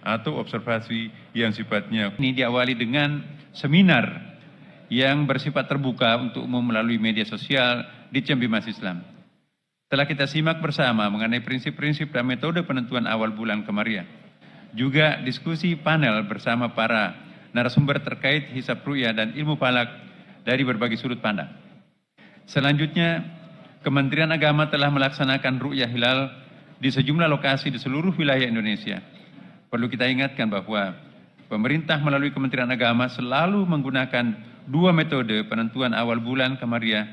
atau observasi yang sifatnya. Ini diawali dengan seminar yang bersifat terbuka untuk umum melalui media sosial di Cembi Mas Islam. Telah kita simak bersama mengenai prinsip-prinsip dan metode penentuan awal bulan Qamariah. Juga diskusi panel bersama para narasumber terkait hisab ru'yah dan ilmu falak dari berbagai sudut pandang. Selanjutnya, Kementerian Agama telah melaksanakan ru'yah hilal di sejumlah lokasi di seluruh wilayah Indonesia. Perlu kita ingatkan bahwa pemerintah melalui Kementerian Agama selalu menggunakan dua metode penentuan awal bulan Qamariah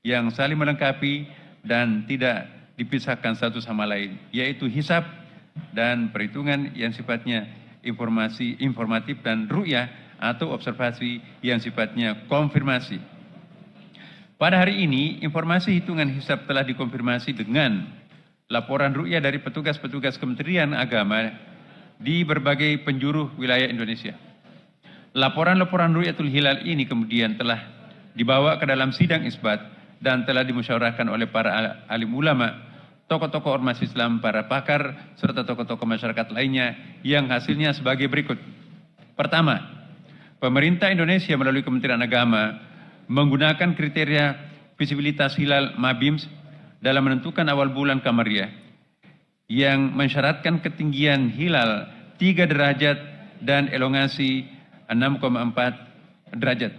yang saling melengkapi dan tidak dipisahkan satu sama lain, yaitu hisab dan perhitungan yang sifatnya informatif dan ru'yah atau observasi yang sifatnya konfirmasi. Pada hari ini, informasi hitungan hisab telah dikonfirmasi dengan laporan ru'yah dari petugas-petugas Kementerian Agama di berbagai penjuru wilayah Indonesia. Laporan-laporan ru'yatul hilal ini kemudian telah dibawa ke dalam sidang isbat dan telah dimusyawarahkan oleh para alim ulama, tokoh-tokoh ormas Islam, para pakar, serta tokoh-tokoh masyarakat lainnya yang hasilnya sebagai berikut. Pertama, pemerintah Indonesia melalui Kementerian Agama menggunakan kriteria visibilitas hilal MABIMS dalam menentukan awal bulan Qamariah yang mensyaratkan ketinggian hilal 3 derajat dan elongasi 6,4 derajat.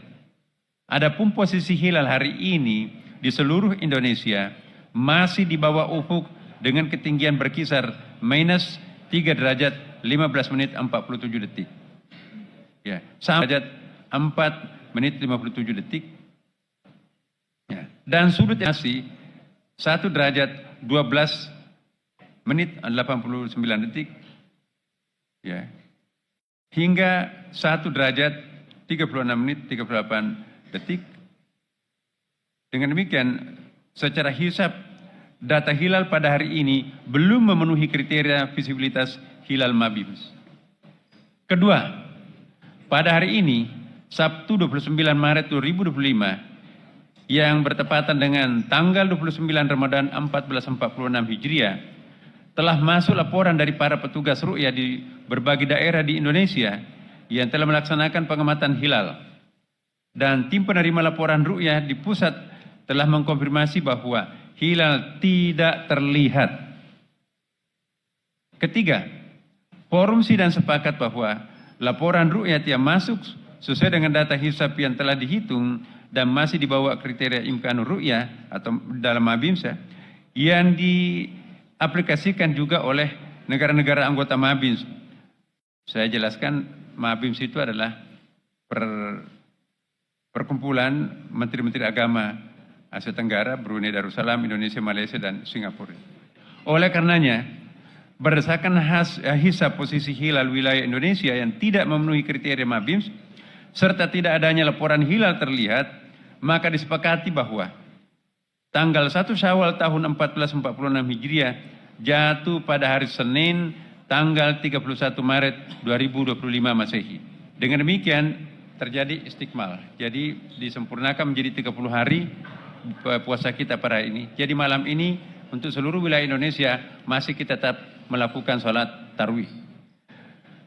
Adapun posisi hilal hari ini di seluruh Indonesia masih di bawah ufuk dengan ketinggian berkisar minus 3 derajat 15 menit 47 detik. Ya, sampai derajat 4 menit 57 detik. Ya, dan sudut masih 1 derajat 12 menit 89 detik. Ya. Hingga 1 derajat 36 menit 38 detik. Dengan demikian, secara hisab data hilal pada hari ini belum memenuhi kriteria visibilitas hilal MABIMS. Kedua, pada hari ini, Sabtu 29 Maret 2025, yang bertepatan dengan tanggal 29 Ramadan 1446 Hijriah, telah masuk laporan dari para petugas ru'yah di berbagai daerah di Indonesia yang telah melaksanakan pengamatan hilal. Dan tim penerima laporan ru'yah di pusat telah mengkonfirmasi bahwa hilal tidak terlihat. Ketiga, forum sidang sepakat bahwa laporan ru'yah yang masuk sesuai dengan data hisab yang telah dihitung dan masih dibawa kriteria imkanur ru'yah atau dalam MABIMS yang diaplikasikan juga oleh negara-negara anggota MABIMS. Saya jelaskan, MABIMS itu adalah perkumpulan menteri-menteri agama Asia Tenggara, Brunei Darussalam, Indonesia, Malaysia, dan Singapura. Oleh karenanya, berdasarkan hisab posisi hilal wilayah Indonesia yang tidak memenuhi kriteria MABIMS, serta tidak adanya laporan hilal terlihat, maka disepakati bahwa tanggal 1 Syawal tahun 1446 Hijriah jatuh pada hari Senin tanggal 31 Maret 2025 Masehi. Dengan demikian terjadi istikmal. Jadi disempurnakan menjadi 30 hari puasa kita pada ini. Jadi malam ini untuk seluruh wilayah Indonesia masih kita tetap melakukan sholat tarawih.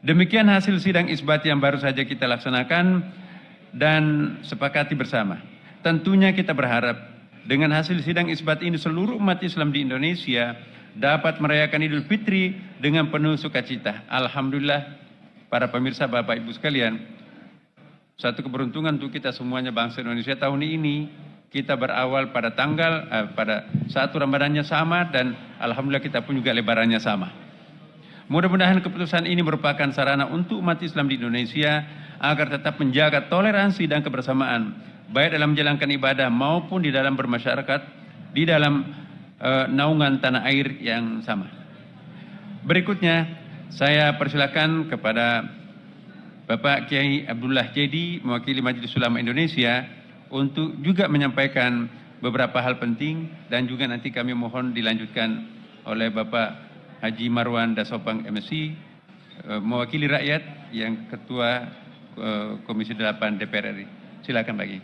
Demikian hasil sidang isbat yang baru saja kita laksanakan dan sepakati bersama. Tentunya kita berharap dengan hasil sidang isbat ini seluruh umat Islam di Indonesia dapat merayakan Idul Fitri dengan penuh sukacita. Alhamdulillah, para pemirsa Bapak Ibu sekalian, satu keberuntungan untuk kita semuanya bangsa Indonesia tahun ini kita berawal pada pada 1 Ramadannya sama dan alhamdulillah kita pun juga lebarannya sama. Mudah-mudahan keputusan ini merupakan sarana untuk umat Islam di Indonesia agar tetap menjaga toleransi dan kebersamaan, baik dalam menjalankan ibadah maupun di dalam bermasyarakat, di dalam naungan tanah air yang sama. Berikutnya, saya persilakan kepada Bapak Kiai Abdullah Jadi, mewakili Majelis Ulama Indonesia, untuk juga menyampaikan beberapa hal penting dan juga nanti kami mohon dilanjutkan oleh Bapak Haji Marwan Dasopang MSI, mewakili rakyat yang Ketua Komisi 8 DPR RI. Silakan Pak Kiai.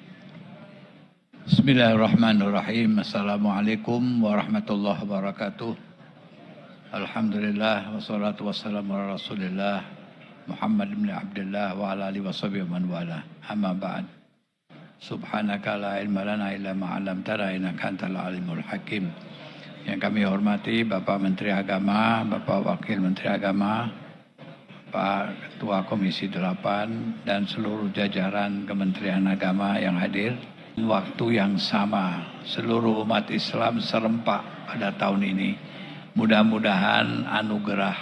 Bismillahirrahmanirrahim. Assalamualaikum warahmatullahi wabarakatuh. Alhamdulillah wassalatu wassalamu ala Rasulillah Muhammad bin Abdullah wa ala alihi washabihi man wala. Amma ba'd. Subhanaka la ilma lana illa ma 'allamtana innaka antal alimul hakim. Yang kami hormati Bapak Menteri Agama, Bapak Wakil Menteri Agama, Pak Ketua Komisi 8 dan seluruh jajaran Kementerian Agama yang hadir. Waktu yang sama seluruh umat Islam serempak pada tahun ini. Mudah-mudahan anugerah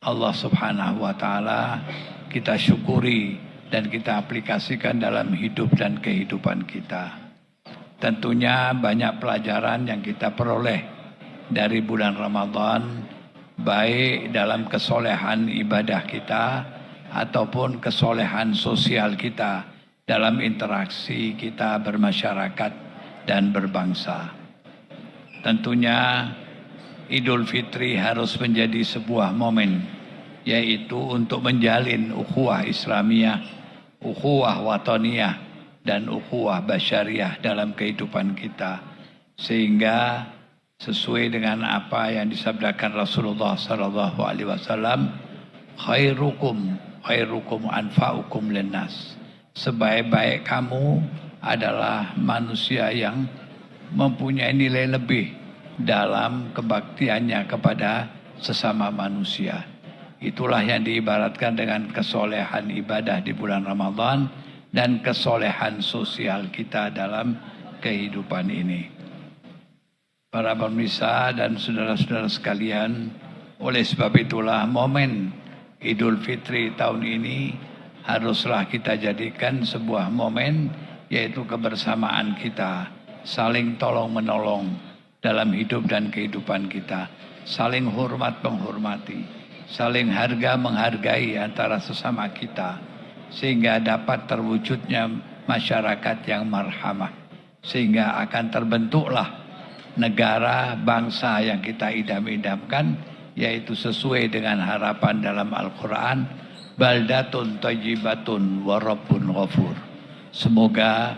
Allah Subhanahu wa Ta'ala kita syukuri dan kita aplikasikan dalam hidup dan kehidupan kita. Tentunya banyak pelajaran yang kita peroleh dari bulan Ramadan, baik dalam kesolehan ibadah kita ataupun kesolehan sosial kita dalam interaksi kita bermasyarakat dan berbangsa. Tentunya Idul Fitri harus menjadi sebuah momen, yaitu untuk menjalin ukhuwah Islamiyah, ukhuwah wataniyah, dan ukhuwah basyariah dalam kehidupan kita. Sehingga sesuai dengan apa yang disabdakan Rasulullah SAW, khairukum anfa'ukum linnas. Sebaik-baik kamu adalah manusia yang mempunyai nilai lebih dalam kebaktiannya kepada sesama manusia. Itulah yang diibaratkan dengan kesolehan ibadah di bulan Ramadan dan kesolehan sosial kita dalam kehidupan ini. Para pemirsa dan saudara-saudara sekalian, oleh sebab itulah momen Idul Fitri tahun ini haruslah kita jadikan sebuah momen, yaitu kebersamaan kita, saling tolong-menolong dalam hidup dan kehidupan kita, saling hormat menghormati, saling harga menghargai antara sesama kita, sehingga dapat terwujudnya masyarakat yang marhamah, sehingga akan terbentuklah negara bangsa yang kita idam-idamkan, yaitu sesuai dengan harapan dalam Al-Quran, baldatun thayyibatun wa rabbun ghafur. Semoga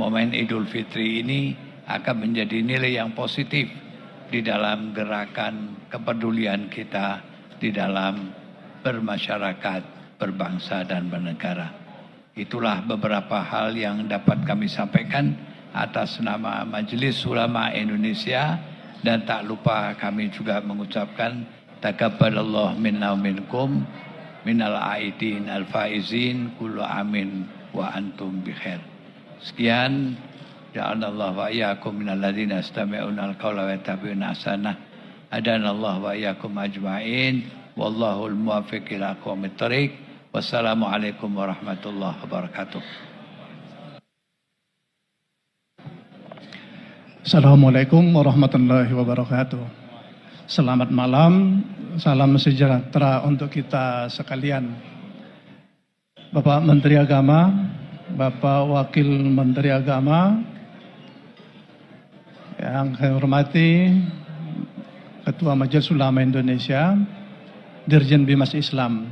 momen Idul Fitri ini akan menjadi nilai yang positif di dalam gerakan kepedulian kita di dalam bermasyarakat, berbangsa dan bernegara. Itulah beberapa hal yang dapat kami sampaikan atas nama Majelis Ulama Indonesia, dan tak lupa kami juga mengucapkan taqabbalallahu minna wa minkum minal aidin al faizin kullu amin wa antum bikhair. Sekian. Ja'alallahu wa iyyakum minal ladzina yastami'una al-qawla wa yattabi'una ahsanah. Hadanallahu wa iyyakum ajma'in. Wallahul muwaffiq ila aqwamit thoriq. Wassalamualaikum warahmatullahi wabarakatuh. Assalamualaikum warahmatullahi wabarakatuh. Selamat malam, salam sejahtera untuk kita sekalian. Bapak Menteri Agama, Bapak Wakil Menteri Agama, yang saya hormati Ketua Majelis Ulama Indonesia, Dirjen Bimas Islam,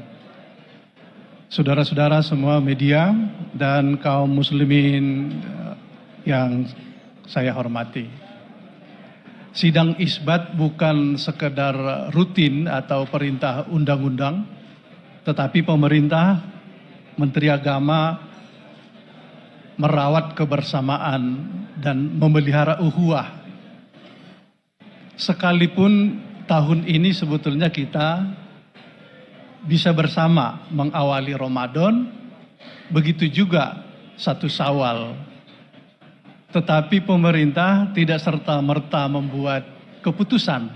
saudara-saudara semua media dan kaum muslimin yang saya hormati. Sidang isbat bukan sekedar rutin atau perintah undang-undang, tetapi pemerintah, Menteri Agama merawat kebersamaan dan memelihara ukhuwah. Sekalipun tahun ini sebetulnya kita bisa bersama mengawali Ramadan, begitu juga 1 Syawal. Tetapi pemerintah tidak serta-merta membuat keputusan,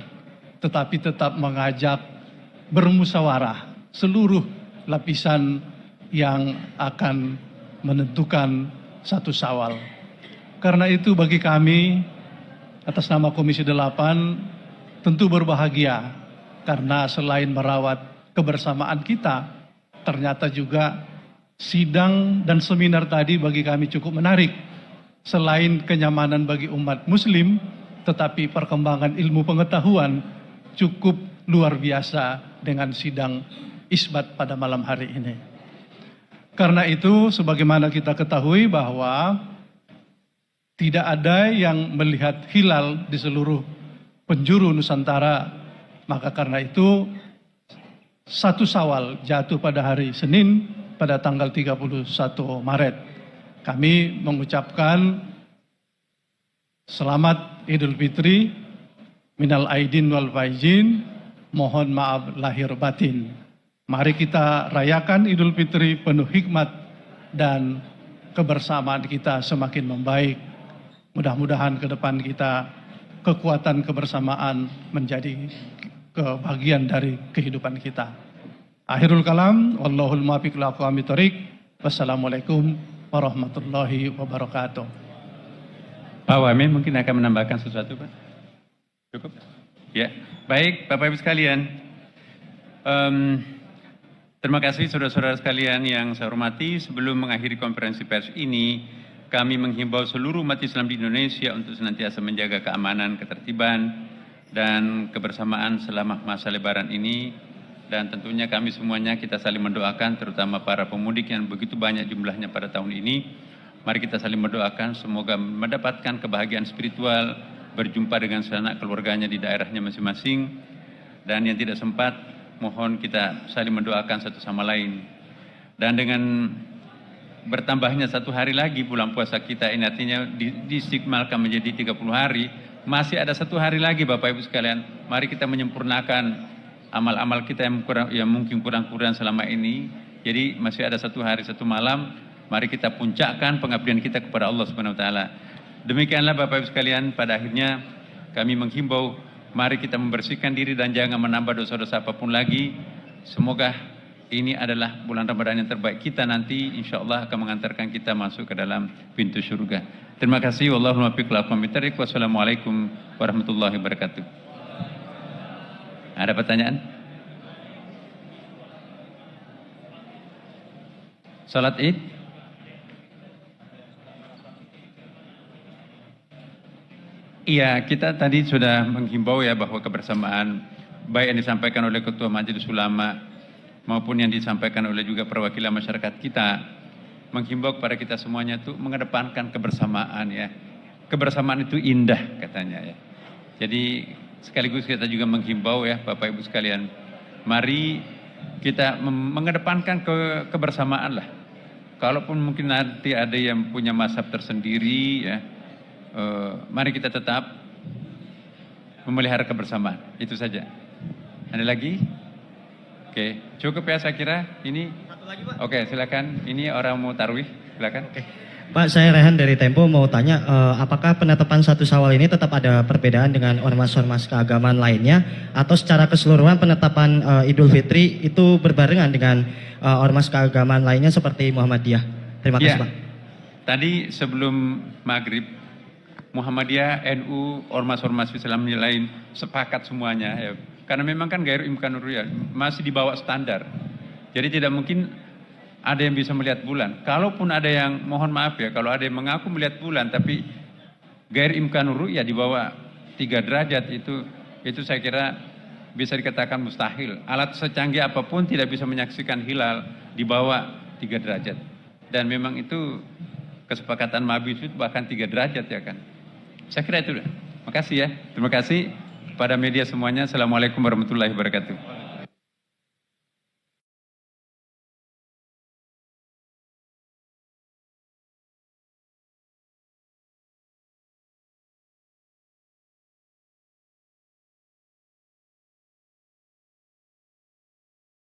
tetapi tetap mengajak bermusyawarah seluruh lapisan yang akan menentukan 1 Syawal. Karena itu bagi kami atas nama Komisi 8 tentu berbahagia, karena selain merawat kebersamaan kita, ternyata juga sidang dan seminar tadi bagi kami cukup menarik. Selain kenyamanan bagi umat muslim, tetapi perkembangan ilmu pengetahuan cukup luar biasa dengan sidang isbat pada malam hari ini. Karena itu, sebagaimana kita ketahui bahwa tidak ada yang melihat hilal di seluruh penjuru Nusantara, maka karena itu 1 Syawal jatuh pada hari Senin pada tanggal 31 Maret. Kami mengucapkan selamat Idul Fitri, minal aidin wal faizin, mohon maaf lahir batin. Mari kita rayakan Idul Fitri penuh hikmat dan kebersamaan kita semakin membaik. Mudah-mudahan ke depan kita kekuatan kebersamaan menjadi kebahagiaan dari kehidupan kita. Akhirul kalam, wallahul muwaffiq ila aqwamit thoriq. Wassalamualaikum warahmatullahi wabarakatuh. Pak Wamen mungkin akan menambahkan sesuatu, Pak? Cukup? Ya, baik Bapak Ibu sekalian. Terima kasih saudara-saudara sekalian yang saya hormati. Sebelum mengakhiri konferensi pers ini, kami menghimbau seluruh umat Islam di Indonesia untuk senantiasa menjaga keamanan, ketertiban, dan kebersamaan selama masa Lebaran ini. Dan tentunya kami semuanya kita saling mendoakan, terutama para pemudik yang begitu banyak jumlahnya pada tahun ini. Mari kita saling mendoakan semoga mendapatkan kebahagiaan spiritual, berjumpa dengan sanak keluarganya di daerahnya masing-masing. Dan yang tidak sempat, mohon kita saling mendoakan satu sama lain. Dan dengan bertambahnya 1 hari lagi bulan puasa kita ini, artinya diistiqmalkan menjadi 30 hari, masih ada 1 hari lagi Bapak Ibu sekalian. Mari kita menyempurnakan amal-amal kita yang mungkin kurang-kurang selama ini. Jadi masih ada 1 hari 1 malam, mari kita puncakkan pengabdian kita kepada Allah Subhanahu wa taala. Demikianlah Bapak Ibu sekalian, pada akhirnya kami menghimbau mari kita membersihkan diri dan jangan menambah dosa-dosa apapun lagi. Semoga ini adalah bulan Ramadan yang terbaik kita nanti, insya Allah akan mengantarkan kita masuk ke dalam pintu surga. Terima kasih. Wallahul muwaffiq ila aqwamit thoriq. Wassalamualaikum warahmatullahi wabarakatuh. Ada pertanyaan? Salat Id? Iya, kita tadi sudah menghimbau ya bahwa kebersamaan baik yang disampaikan oleh Ketua Majelis Ulama maupun yang disampaikan oleh juga perwakilan masyarakat kita, menghimbau kepada kita semuanya itu mengedepankan kebersamaan ya. Kebersamaan itu indah katanya ya. Jadi sekaligus kita juga menghimbau ya Bapak Ibu sekalian, mari kita mengedepankan kebersamaan lah. Kalaupun mungkin nanti ada yang punya mazhab tersendiri ya, mari kita tetap memelihara kebersamaan. Itu saja. Ada lagi? Oke, cukup ya saya kira. Ini. Oke, silakan. Ini orang mau tarwih, silakan. Oke. Pak, saya Rehan dari Tempo mau tanya, apakah penetapan 1 Syawal ini tetap ada perbedaan dengan ormas-ormas keagamaan lainnya, atau secara keseluruhan penetapan Idul Fitri itu berbarengan dengan ormas keagamaan lainnya seperti Muhammadiyah? Terima kasih, Pak. Tadi sebelum maghrib, Muhammadiyah, NU, ormas-ormas Islam yang lain sepakat semuanya ya. Karena memang kan Gairu Imkanur Ru'yah masih di bawah standar. Jadi tidak mungkin ada yang bisa melihat bulan. Kalaupun ada yang, mohon maaf ya, kalau ada yang mengaku melihat bulan tapi Gairu Imkanur Ru'yah di bawah 3 derajat, itu saya kira bisa dikatakan mustahil. Alat secanggih apapun tidak bisa menyaksikan hilal di bawah 3 derajat. Dan memang itu kesepakatan Mabis itu bahkan 3 derajat ya kan. Saya kira itu. Makasih ya. Terima kasih pada media semuanya. Assalamualaikum warahmatullahi wabarakatuh.